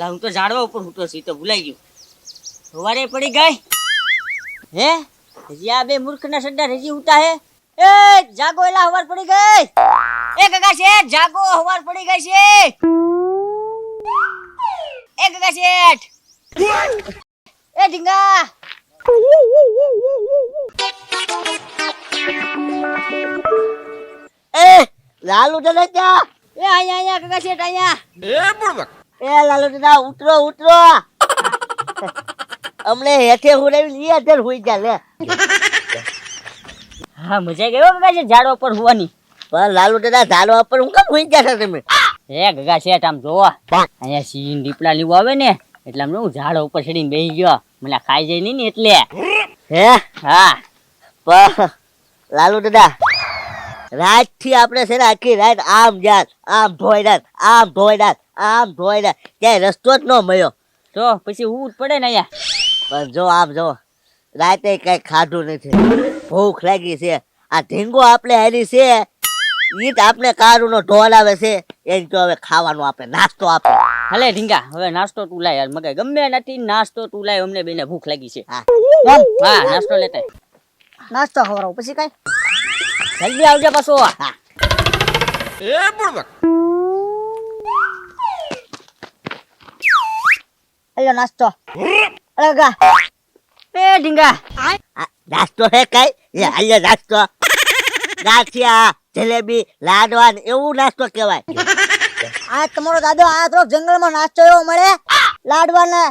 લા હું તો ઝાડવા ઉપર હૂતો છું, તો ભૂલાઈ ગયું. સવારે પડી ગઈ હે, હજી આ બે મૂર્ખના સડ્ડા હજી ઉતા હે. એ જાગો, એલા હવાર પડી ગઈ. એ ગગા શેઠ જાગો, હવાર પડી ગઈ છે. એ ગગા શેઠ, એ ઢીંગા. એ લાલુ દાદા ક્યાં? એ અહીંયા ગગા શેઠ અહીંયા. એ લાલુ દાદા ઉતરો ઉતરો. અમને હેઠે હુરાવી લઈએ, અધર હુઈ જા લે. હા મજા ગયો ગગા શેઠ ઝાડવા પર હોવાની. પણ લાલુ દાદા ઝાડવા પર હું કેમ હુઈ ગયા છો તમે? એ ગગા શેઠ આમ જોવો, અહીંયા સીન દીપડા લીવો આવે ને એટલે આમ હું ઝાડ ઉપર ચડીને બેસી ગયો. મને ખાઈ જાય નહીં ને એટલે. હે હા પણ લાલુ દાદા રાત થી આપણે છે ને આખી રાત આમ જાત આમ ધોઈડાત આમ ધોઈડાત આમ ધોઈડાત, ક્યાંય રસ્તો જ ન મળ્યો. તો પછી હું જ પડે ને અહીંયા. પણ જો આમ જો રાતે કઈ ખાધું નથી, ભૂખ લાગી છે. આ ઢીંગો આપણે હારી છે, ઈ જ આપણે કારુનો ઢોલ આવે છે, એને તો હવે ખાવાનું આપણે નાસ્તો આપે. ભલે ઢીંગા, હવે નાસ્તો તું લાય. યાર મગાઈ ગમે નથી, નાસ્તો તું લાય. અમને બેને ભૂખ લાગી છે. હા હા નાસ્તો લેતા નાસ્તો ખવડાવું પછી કઈ. જલ્દી આવજો પાછો. હા અલ્યો નાસ્તો. અરે ગા એ ઢીંગા, આ નાસ્તો હે કઈ? એ અહીંયા નાસ્તો ગાંઠિયા જલેબી લાડવા ને એવું નાસ્તો કહેવાય. આ તમારો દાદો આ તો જંગલમાં નાસ્તો એવો મળે, લાડવા ને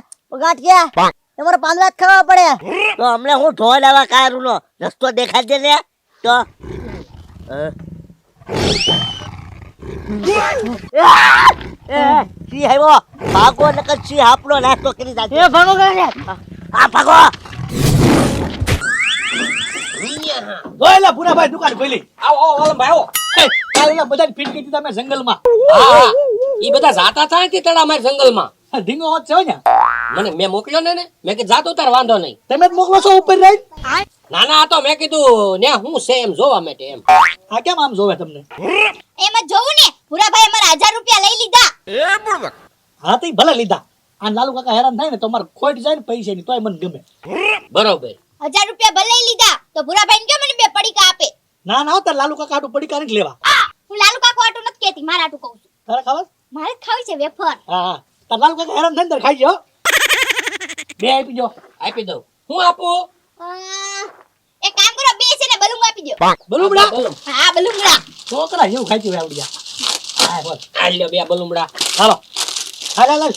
ગાંઠિયા. તમારે પાંદડા જ ખાવા પડે. તો હમણાં હું ઢોલ આવા કારુનો રસ્તો દેખાડજે ને. તો સિંહ આવ્યો, ભાગો નકર સિંહ આપણો નાસ્તો કરી એ નાખે. ભાગો ગગા શેઠ. હા ભાગો. ઓલા પુરાભાઈ દુકાન ખોલી. આવો આવો વાલમભાઈ આવો. કાલના બધાને ફીટ કરી દીધા મેં જંગલમાં. હા ઈ બધા જાતા થાય તે તડા માર જંગલમાં. ઢીંગો હોત છે ને. મને મેં મોકલ્યો ને મેં કે જાતો તાર વાંધો નહીં. તમે જ મોકલો છો ઉપર રહી. ના ના આ તો મેં કીધું ને હું છે એમ જોવા માટે એમ. આ કેમ આમ જોવે તમને? એમ જ જોવું ને. ભૂરાભાઈ અમારા 1000 રૂપિયા લઈ લીધા. હા તે ભલે લીધા. આ લાલુ કાકા હેરાન થાય ને તો મારે ખોટ જાય ને પૈસાની તોય મને ગમે. બરોબર 1000 રૂપિયા ભલે લઈ લીધા તો ભૂરાભાઈને કેમ મને 2 પડીકા આપે. ના ના તાર લાલુ કાકા આટું પડીકા નથી લેવા. હું લાલુ કાકો આટું નથી કહેતી, મારા આટું કહું છું. તારે ખાવા? મારે જ ખાવી છે વેફર. હા હા તાર લાલુ કાકા હેરાન થાય ને તારે ખાઈ જાઓ. બે આપી જો. આપી દઉં. હું આપું? એક કામ કરો, 2 છે ને બલુંગ આપી દો. બલુમડા હા બલુંગડા. છોકરા જેવું ખાઈ છે આવડી જા. હા બોલ. આ લ્યો 2 બલુમડા. હાલો હાલ હાલ હાલ.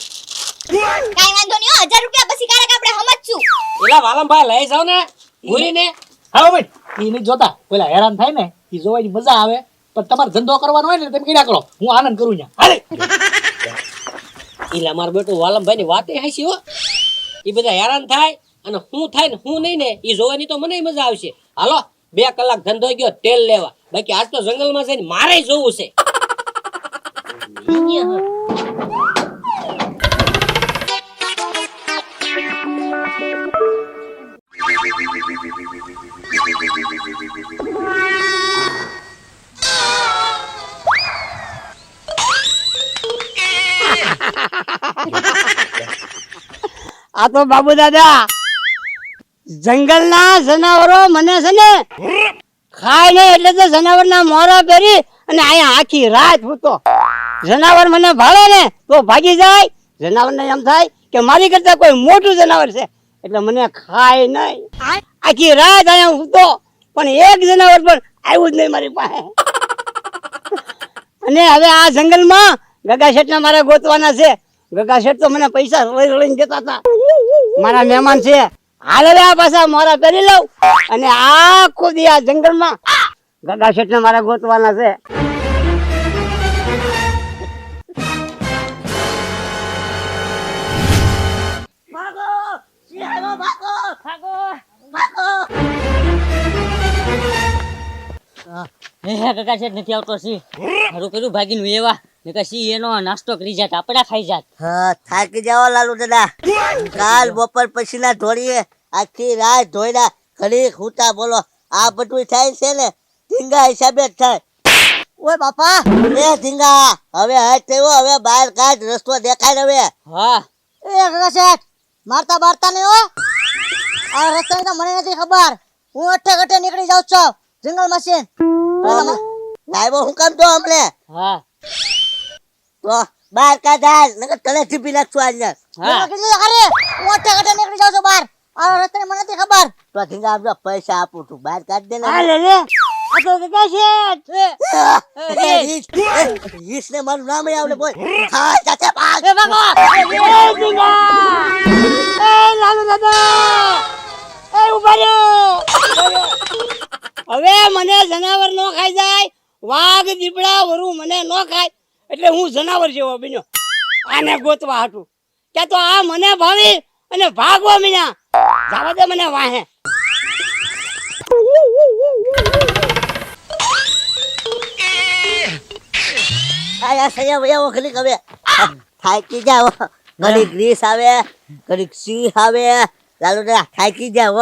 કાઈ વાંધો નહીં, 1000 રૂપિયા પછી કારક આપણે સમજશું. એલા વાલમભાઈ લઈ જાવ ને ભૂરીને. હા ભાઈ ઈ નહીં જોતા, પેલા હેરાન થાય ને ઈ જોવાની મજા આવે. પણ તમારે ધંધો કરવાનો હોય ને તમે કીડા કરો, હું આનંદ કરું ત્યાં. હાલે એલા માર બેટું વાલમભાઈ ની વાતે હાસી હો. ઈ બધા હેરાન થાય અને હું થાય ને હું નહીં ને ઈ જોવાની તો મને મજા આવશે. હાલો 2 કલાક ધંધો ગયો તેલ લેવા. બાકી આજ તો જંગલમાં જઈને મારે જોવું છે. આ તો બાબુ દાદા જંગલના જનાવરો મને છે ને ખાય ને એટલે તો જનાવરના મોરા પહેરી અને અહીંયા આખી રાત હૂતો. જનાવર મને ભાળે ને તો ભાગી જાય. જનાવરને એમ થાય કે મારી કરતા કોઈ મોટું જનાવર છે એટલે મને ખાય નહીં. આખી રાત અહીંયા હૂતો પણ એક જનાવર પણ આવ્યું જ નહીં મારી પાસે. અને હવે આ જંગલમાં ગગા શેઠને મારે ગોતવાના છે. ગગા શેઠ તો મને પૈસા લઈને જતા હતા. મારા મહેમાન છે, હાલ હવે આ પાછા મોરા પહેરી લઉં અને આખો દી આ જંગલમાં ગગા શેઠને મારે ગોતવાના છે. ગગા શેઠ નથી આવતો સી. મારું કર્યું ભાગીને એવા નકર સી એનો નાસ્તો કરી જાત, આપડા ખાઈ જાત. હા થાકી જાઓ લાલુ દાદા. કાલ બપોર પછી ના ધોળીએ આખી રાત ધોઈડા ઘડી ખૂટા બોલો. આ બધું થાય છે ને ઢીંગા હિસાબે જ થાય. ઓય બાપા એ ધીંગા હવે હાથ થયો, હવે બહાર કાઢ, રસ્તો દેખાય હવે. હા એ કાકા શેઠ મારતા બારતા નહીં હો. આ રસ્તાની તો મને નથી ખબર. હું અઠે ગઠે નીકળી જાઉં છું જંગલમાં છે. લાવ્યો હું કામ તો અમને હા તો બહાર કાઢ હાલ, નકર તને ટીપી નાખશું આજના. હા અરે હું અઠે ગઠે નીકળી જાઉં છું બહાર. આ રસ્તાની મને નથી ખબર. તો ધીંગા આમ જો પૈસા આપું છું, બહાર કાઢ દે ને. આ લે લે આ તો કાકા શેઠ. ઈશ ને મારું નામ ય આવડે બોલ. હા ચાચા ભાગ. એ બાબા એ દીંગા એ લાલુ દાદા એ ઉભા રહ્યો. હવે મને જનાવર નો ખાઈ જાય, વાઘ દીપડા વરુ મને નો ખાય એટલે હું જનાવર જેવો બન્યો આને ગોતવા હાટું. કે તો આ મને ભાવી અને ભાગવા મીના જાવા દે મને વાહે. આયા સયા વયા ઘડીક હવે થાકી જાવ. ઘડીક ગ્રીસ આવે, ઘડીક સિંહ આવે. લાલુ દાદા થાકી જાવ.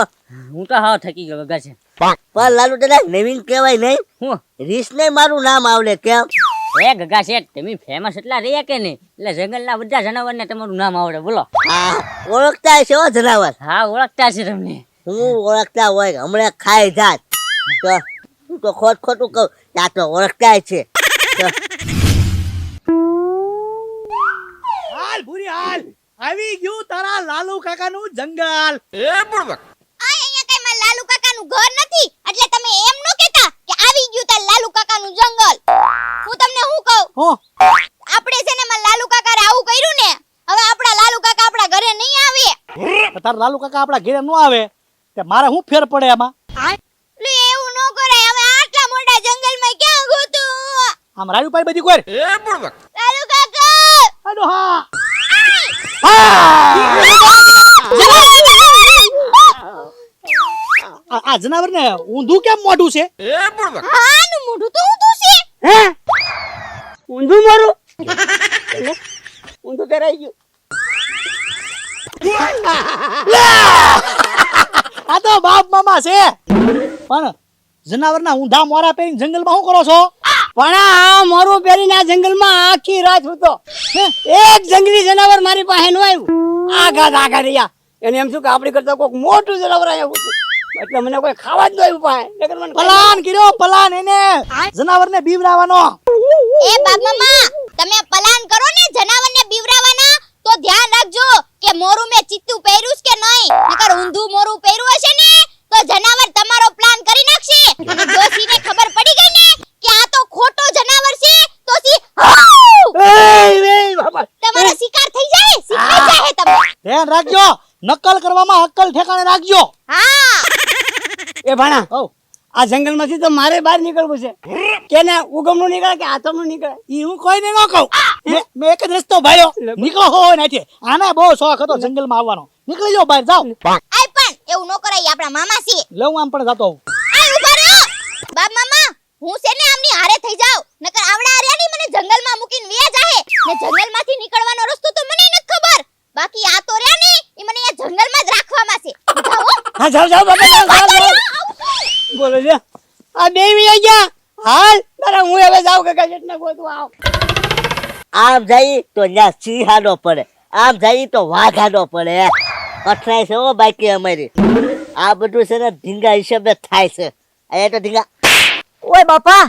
હું તો હાવ થકી ગયો ગગા છે. પણ લાલુ દાદા નવીન કહેવાય નહીં, હું રીસ ને મારું નામ આવડે કેમ? એ ગગા શેઠ તમે ફેમસ એટલા રહ્યા કે નહીં એટલે જંગલના બધા જનાવરને તમારું નામ આવડે બોલો. હા ઓળખતા હશે હો જનાવર. હા ઓળખતા છે તમને. હું ઓળખતા હોય હમણાં ખાઈ જાત તો હું તો ખોટું કહું ત્યાં તો ઓળખતા છે. તો હાલ ભૂરી હાલ, આવી ગયું તારા લાલુ કાકાનું જંગલ. આ અહીંયા કઈ મારા લાલુ કાકાનું ઘર નથી એટલે તમે એમ નો કહેતા કે આવી ગયું તાર લાલુ કાકાનું જંગલ. હું તમને શું કહું, હો આપણે છે ને મારા લાલુ કાકાએ આવું કર્યું ને, હવે આપણા લાલુ કાકા આપણા ઘરે નહીં આવે. તારા લાલુ કાકા આપણા ઘરે નો આવે તે મારે શું ફેર પડે એમાં? લે એવું ન કરાય. હવે આટલા મોટા જંગલમાં ક્યાં ગોતું? આમ રાયુભાઈ બધી કોઈ લાલુ કાકા આડો હા આ જનાવર ને ઊંધું કેમ મોઢું છે? હાનું મોઢું તો ઊંધું છે. હે ઊંધું મારું ઊંધું કરાઈ ગયું. આ તો બાપ મામા છે. પણ જનાવરના ઊંધા મોરા પહેરીને જંગલમાં શું કરો છો? પણ આ મોરું પહેરીને આ જંગલમાં આખી રાત હતો. એક જંગલી જનાવર મારી પાસે નો આવ્યું. આગા રહ્યા એને એમ શું કે આપણી કરતા કોઈક મોટું જનાવર અહીંયા હતું એટલે મને કોઈ ખાવા જ ન આવ્યું પાસે. નકર મને પલાન કર્યો પલાન એને જનાવરને બીવરાવાનો. એ બાપ મામા તમે પલાન કરો ને જનાવરને બીવરાવાના તો ધ્યાન રાખજો કે મોરું મે ચિત્તું પહેર્યું છે કે નહીં. નકર ઊંધું મોરું પહેર્યું હશે ને તો જનાવર તમારો પ્લાન કરી નાખશે. અને ડોશીને ખબર પડી ગઈ ને કે આ તો ખોટો જનાવર છે તો સી બાપા તમારો શિકાર થઈ જાય, શીખાઈ જાય તમે. ધ્યાન રાખજો, નકલ કરવામાં અક્કલ ઠેકાણે રાખજો. હા એ ભાણા હો આ જંગલમાંથી તો મારે બહાર નીકળવું છે. કે ને ઉગમનું નીકળે કે આથમનું નીકળે. ઈ હું કોઈને ન કહું. મેં એક જ રસ્તો ભાળ્યો. નીકળો હો નાથી. આને બહુ શોખ હતો જંગલમાં આવવાનો. નીકળી જાઓ બહાર જાઓ. આય પણ એવું ન કરાય, આપણા મામા છે. લઉં આમ પણ જાતો. આય ઉભા રહો બાપ મામા, હું છે ને આમની હારે થઈ જાવ નકર આવડા આર્યાની મને જંગલમાં મૂકીને વ્યા જાહે ને જંગલમાંથી નીકળવાનો રસ્તો તો મને નથી ખબર. બાકી આ તો રહ્યા ને ઈ મને આ જંગલમાં જ રાખવામાં છે. જાઓ હા જાઓ બાપા જાઓ. બોલો છે આ બે વી ગયા હાલ તારા હું હવે જાઉં કાકા જેટલા ગોતવા આવ. આમ જાય તો ત્યાં સિંહ આડો પડે, આમ જાય તો વાઘ આડો પડે. કઠણાઈ છે હો બાકી અમારી. આ બધું છે ને ઢીંગા હિસાબે થાય છે. અહીંયા તો ઢીંગા ઓય બાપા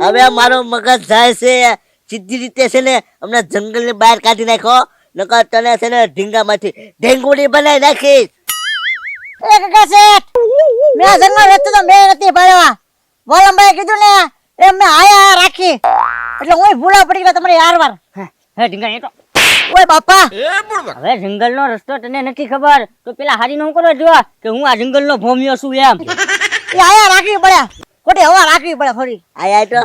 હવે મારો મગજ જાય છે સીધી રીતે છે ને હમણાં જંગલની બહાર કાઢી નાખો, નકર તને છે ને ઢીંગામાંથી ઢેંગુડી બનાવી નાખીશ. એ કાકા શેઠ મેં આ જંગલ રસ્તો તો મેં નથી ભરવા. વોલમભાઈ કીધું ને એ મેં આયા રાખી એટલે હું ભૂલા પડી ગયો તમારી હારવાર. હે ઢીંગા એ તો ઓય બાપા હવે જંગલનો રસ્તો તને નથી ખબર તો પેલા હારીને હું કરવા જોવા કે હું આ જંગલનો ભોમિયો છું એમ. એ આયા રાખવી પડે, ખોટી હવા રાખવી પડે થોડી. આયા તો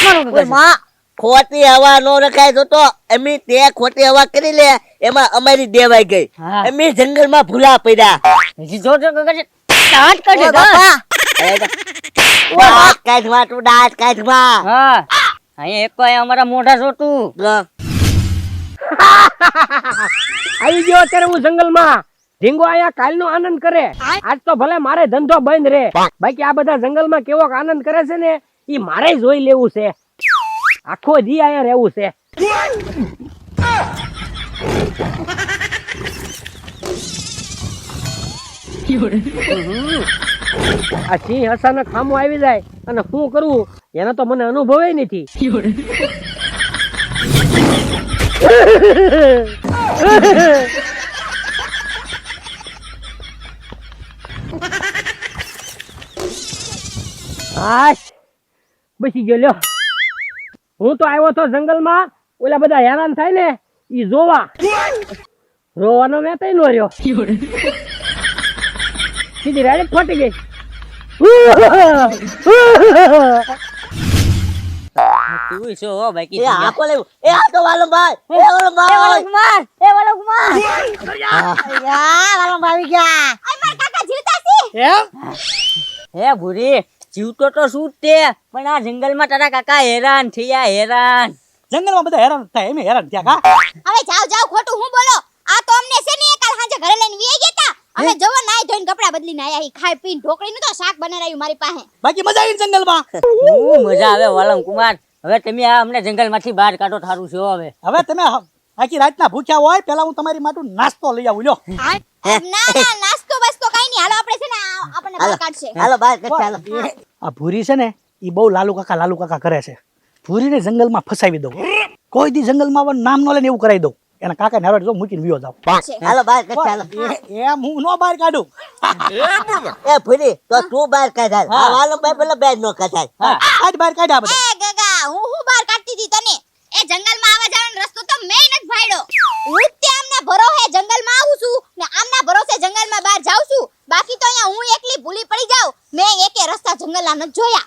મારું ઓય માં ખોટી હવા નો રખાય તો એમની તે ખોટી હવા કરી લે એમાં અમારી દેવાઈ ગઈ. હા. એમની જંગલમાં ભૂલા પડ્યા. હજી જો ગગા છે દાંત કાઢે ઓય દાંત. બાપા દાંત કાઢવા તું દાંત કાઢવા. હા અહીંયા એક કોઈ અમારા મોઢા જોતું. આવી ગયો અત્યારે હું જંગલમાં. ઢીંગો આયા કાલનો આનંદ કરે. આજ તો ભલે મારે ધંધો બંધ રે, બાકી આ બધા જંગલમાં કેવો આનંદ કરે છે ને ઈ મારે જોઈ લેવું છે. આખો દી અહીંયા રહેવું છે. આ સિંહ અચાનક સામો આવી જાય અને શું કરવું એનો તો મને અનુભવ નથી. હાશ બસી ગયો લ્યો. હું તો આવ્યો તો જંગલમાં ઓલા બધા હેરાન થાય ને ઈ જોવા. રોવાનો મેં તઈ નો રહ્યો. સીધી રાડે ફાટી ગઈ. તું છો હો બાકી એ આખો લેવું એ આ તો વાલમભાઈ એ વાલમભાઈ કુમાર એ વાલો કુમાર યા વાલમભાઈ આવી ગયા આ મારા કાકા જીવતા છે હે ભૂરી જીવતો તો શું તે પણ આ જંગલમાં તારા કાકા હેરાન થયા હેરાન. જંગલમાં બધા હેરાન થાય એમ હેરાન થયા કા હવે જાવ જાવ ખોટું હું બોલો આ તો અમને છે ને કાલ સાંજે ઘરે લઈને વી ગયા તા અમે જવો નાઈ ધોઈને કપડા બદલીને આયા હી ખાઈ પીને ઢોકળીનું તો શાક બનારાયું મારી પાસે બાકી મજા આવી ને જંગલમાં હું મજા આવે વાલમ કુમાર. હવે તમે આ અમને જંગલમાંથી બહાર કાઢો થારું છે હવે. હવે તમે આખી રાતના ભૂખ્યા હોય પેલા હું તમારી માટે નાસ્તો લઈ આવું લ્યો ના ના નાસ્તો બસ્તો કઈ નહીં હાલો આપણે છે ને આપણને બહાર કાઢશે હાલો બહાર કે ચાલો આ ભૂરી છે ને એ બહુ લાલુ કાકા કરે છે ભૂરીને જંગલમાં ફસાવી દઉં કોઈ દી જંગલમાં આવવાનું નામ ન લે ને એવું કરાવી દઉં એના કાકા ને જો મૂકીને વિયો જાવ હાલો બહાર કે ચાલો એમ હું નો બહાર કાઢું એ ભૂરી તો તું બહાર કાઢ આ વાલમભાઈ પેલા બેન નો કાઢ આજ બહાર કાઢ્યા બધા એ ગગા હું બહાર કાઢતી હતી તને એ જંગલમાં આવવા જવાનો રસ્તો તો મેં નથી ફાડ્યો હું તે આમના ભરોસે જંગલમાં આવું છું ને આમના ભરોસે જંગલમાં બહાર જાઉં છું બાકી તો અહીંયા હું એકલી ભૂલી પડી જાઉં મેં એકે રસ્તા જંગલના નથી જોયા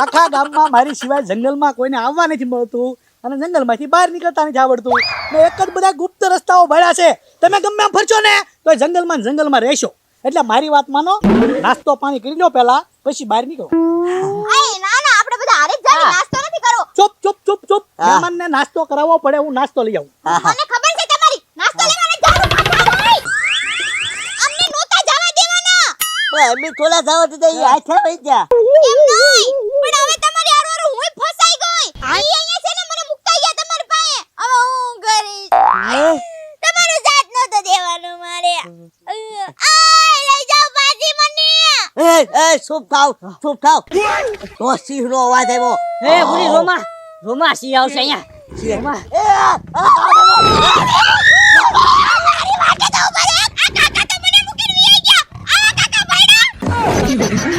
આખા ગામમાં મારી સિવાય જંગલમાં કોઈને આવવા નથી મળતું અને જંગલમાંથી બહાર નીકળતા નથી આવડતું ને એક જ બધા ગુપ્ત રસ્તાઓ ભર્યા છે તમે ગમે એમ ફરશો ને તો જંગલમાં રહેશો એટલે મારી વાત માનો નાસ્તો પાણી કરી લો પેલા પછી બહાર નીકળો અય ના ના આપણે બધા હારે જ જાવી નાસ્તો નથી કરો ચૂપ મહેમાનને નાસ્તો કરાવવો પડે હું નાસ્તો લઈ આવું મને ખબર છે તમારી નાસ્તો લેવાને જાવું ભાઈ અમને નોતા જવા દેવાના એમની થોડા જાવ તો એ હાથે લઈ જા એમ નહીં પણ હવે તમારી હારો હુંય ફસાઈ ગઈ ઈ અહીંયા છે ને મને મુકતા ગયા તમારી પાસે હવે હું કરીશ તમારું સાથ નતો દેવાનું મારે આ લઈ જાઓ પાછી મને એ ચૂપ થાવ તો સિંહ નો અવાજ આવ્યો હે ભૂરી રોમા રોમા સિંહ આવશે અહીંયા. રોમા મારી વાગે તો ઉપર આ કાકા તો મને મૂકીને વી ગયા આ કાકા ભાઈડા